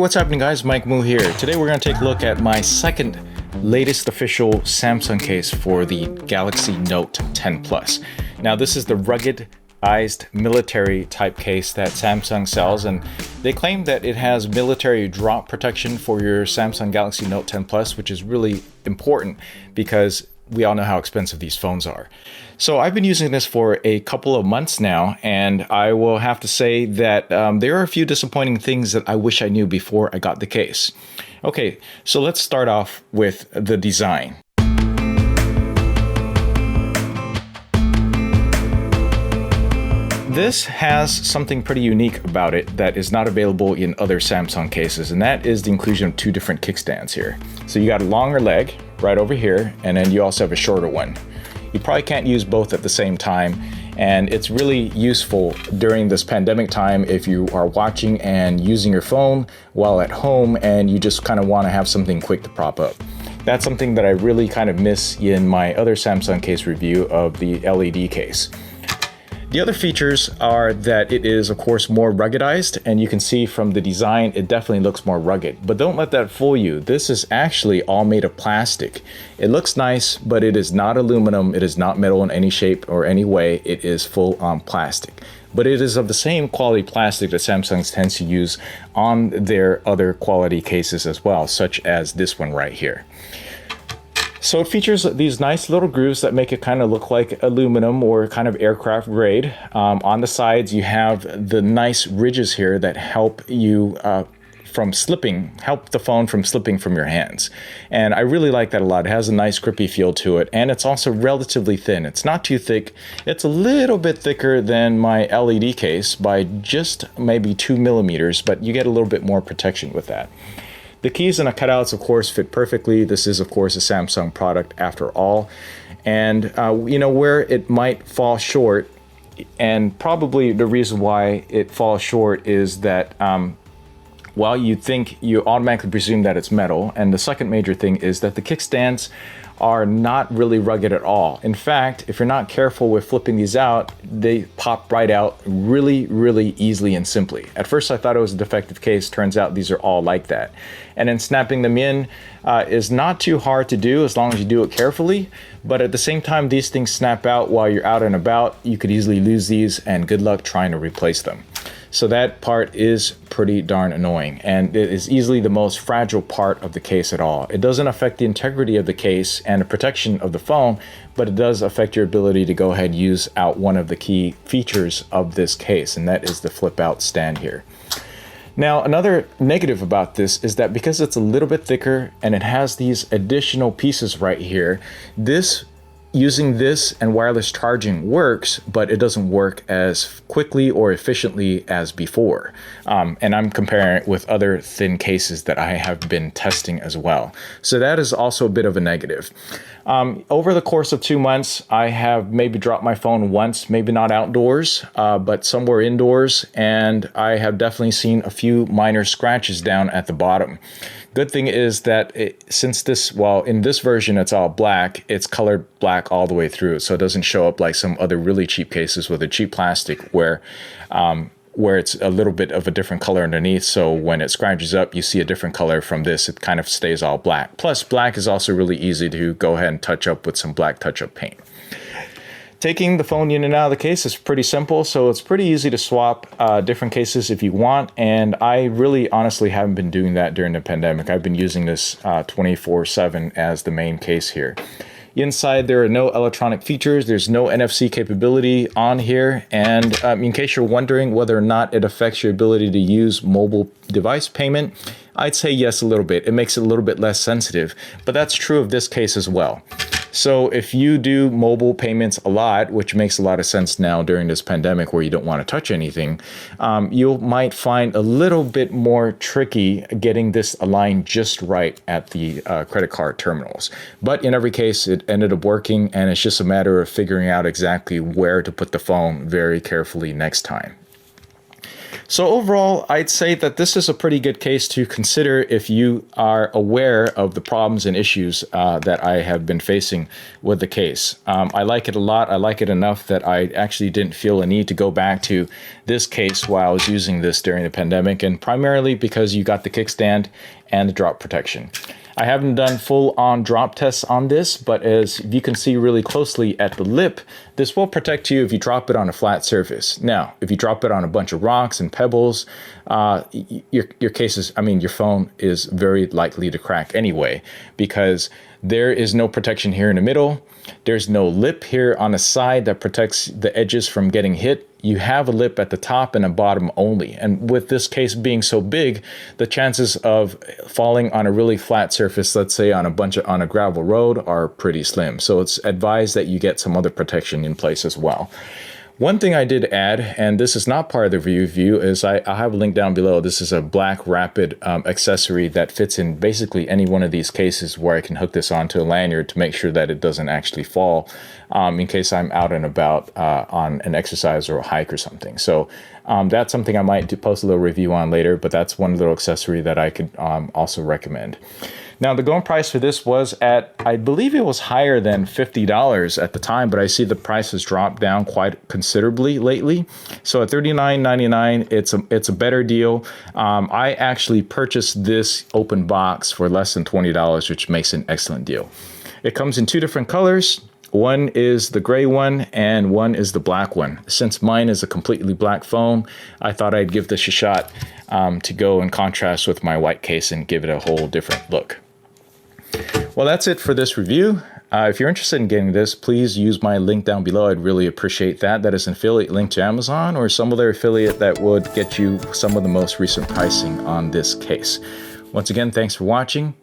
what's happening guys? Mike Moo here. Today we're going to take a look at my second latest official Samsung case for the Galaxy Note 10 Plus. Now this is the ruggedized military type case that Samsung sells, and they claim that it has military drop protection for your Samsung Galaxy Note 10 Plus, which is really important because we all know how expensive these phones are. So I've been using this for a couple of months now, and I will have to say that there are a few disappointing things that I wish I knew before I got the case. Okay, so let's start off with the design. This has something pretty unique about it that is not available in other Samsung cases, and that is the inclusion of two different kickstands here. So you got a longer leg right over here, and then you also have a shorter one. You probably can't use both at the same time, and it's really useful during this pandemic time if you are watching and using your phone while at home and you just kind of want to have something quick to prop up. That's something that I really kind of miss in my other Samsung case review of the LED case. The other features are that it is, of course, more ruggedized, and you can see from the design, it definitely looks more rugged. But don't let that fool you. This is actually all made of plastic. It looks nice, but it is not aluminum. It is not metal in any shape or any way. It is full on plastic. But it is of the same quality plastic that Samsung tends to use on their other quality cases as well, such as this one right here. So it features these nice little grooves that make it kind of look like aluminum or kind of aircraft grade. On the sides, you have the nice ridges here that help you from slipping, help the phone from slipping from your hands. And I really like that a lot. It has a nice grippy feel to it, and it's also relatively thin. It's not too thick. It's a little bit thicker than my LED case by just maybe 2 millimeters, but you get a little bit more protection with that. The keys and the cutouts, of course, fit perfectly. This is, of course, a Samsung product after all. And, you know, where it might fall short, and probably the reason why it falls short is that while you think, you automatically presume that it's metal. And the second major thing is that the kickstands are not really rugged at all. In fact, if you're not careful with flipping these out, they pop right out really, really easily and simply. At first I thought it was a defective case. Turns out these are all like that. And then snapping them in is not too hard to do as long as you do it carefully. But at the same time, these things snap out while you're out and about. You could easily lose these, and good luck trying to replace them. So that part is pretty darn annoying, and it is easily the most fragile part of the case at all. It doesn't affect the integrity of the case and the protection of the phone, but it does affect your ability to go ahead and use out one of the key features of this case, and that is the flip out stand here. Now, another negative about this is that because it's a little bit thicker and it has these additional pieces right here, using this and wireless charging works, but it doesn't work as quickly or efficiently as before. And I'm comparing it with other thin cases that I have been testing as well. So that is also a bit of a negative. Over the course of 2 months, I have maybe dropped my phone once, maybe not outdoors, but somewhere indoors, and I have definitely seen a few minor scratches down at the bottom. Good thing is that since this, well, in this version it's all black, it's colored black all the way through, so it doesn't show up like some other really cheap cases with a cheap plastic where it's a little bit of a different color underneath, so when it scratches up you see a different color. From this, it kind of stays all black. Plus, black is also really easy to go ahead and touch up with some black touch-up paint. Taking the phone in and out of the case is pretty simple, so it's pretty easy to swap different cases if you want, and I really honestly haven't been doing that during the pandemic. I've been using this 24/7 as the main case here. Inside, there are no electronic features. There's no NFC capability on here, and in case you're wondering whether or not it affects your ability to use mobile device payment, I'd say yes, a little bit. It makes it a little bit less sensitive, but that's true of this case as well. So if you do mobile payments a lot, which makes a lot of sense now during this pandemic where you don't want to touch anything, you might find a little bit more tricky getting this aligned just right at the credit card terminals. But in every case, it ended up working, and it's just a matter of figuring out exactly where to put the phone very carefully next time. So overall, I'd say that this is a pretty good case to consider if you are aware of the problems and issues that I have been facing with the case. I like it a lot. I like it enough that I actually didn't feel a need to go back to this case while I was using this during the pandemic, and primarily because you got the kickstand and the drop protection. I haven't done full-on drop tests on this, but as you can see really closely at the lip, this will protect you if you drop it on a flat surface. Now, if you drop it on a bunch of rocks and pebbles, your phone is very likely to crack anyway, because there is no protection here in the middle. There's no lip here on the side that protects the edges from getting hit. You have a lip at the top and a bottom only. And with this case being so big, the chances of falling on a really flat surface, let's say on a gravel road, are pretty slim. So it's advised that you get some other protection in place as well. One thing I did add, and this is not part of the review, is I have a link down below. This is a Blackrapid accessory that fits in basically any one of these cases where I can hook this onto a lanyard to make sure that it doesn't actually fall in case I'm out and about on an exercise or a hike or something. So that's something I might post a little review on later, but that's one little accessory that I could also recommend. Now, the going price for this was at, I believe it was higher than $50 at the time, but I see the price has dropped down quite considerably lately. So at $39.99, it's a better deal. I actually purchased this open box for less than $20, which makes an excellent deal. It comes in two different colors. One is the gray one and one is the black one. Since mine is a completely black phone, I thought I'd give this a shot to go in contrast with my white case and give it a whole different look. Well, that's it for this review. If you're interested in getting this, please use my link down below. I'd really appreciate that. That is an affiliate link to Amazon or some other affiliate that would get you some of the most recent pricing on this case. Once again, thanks for watching.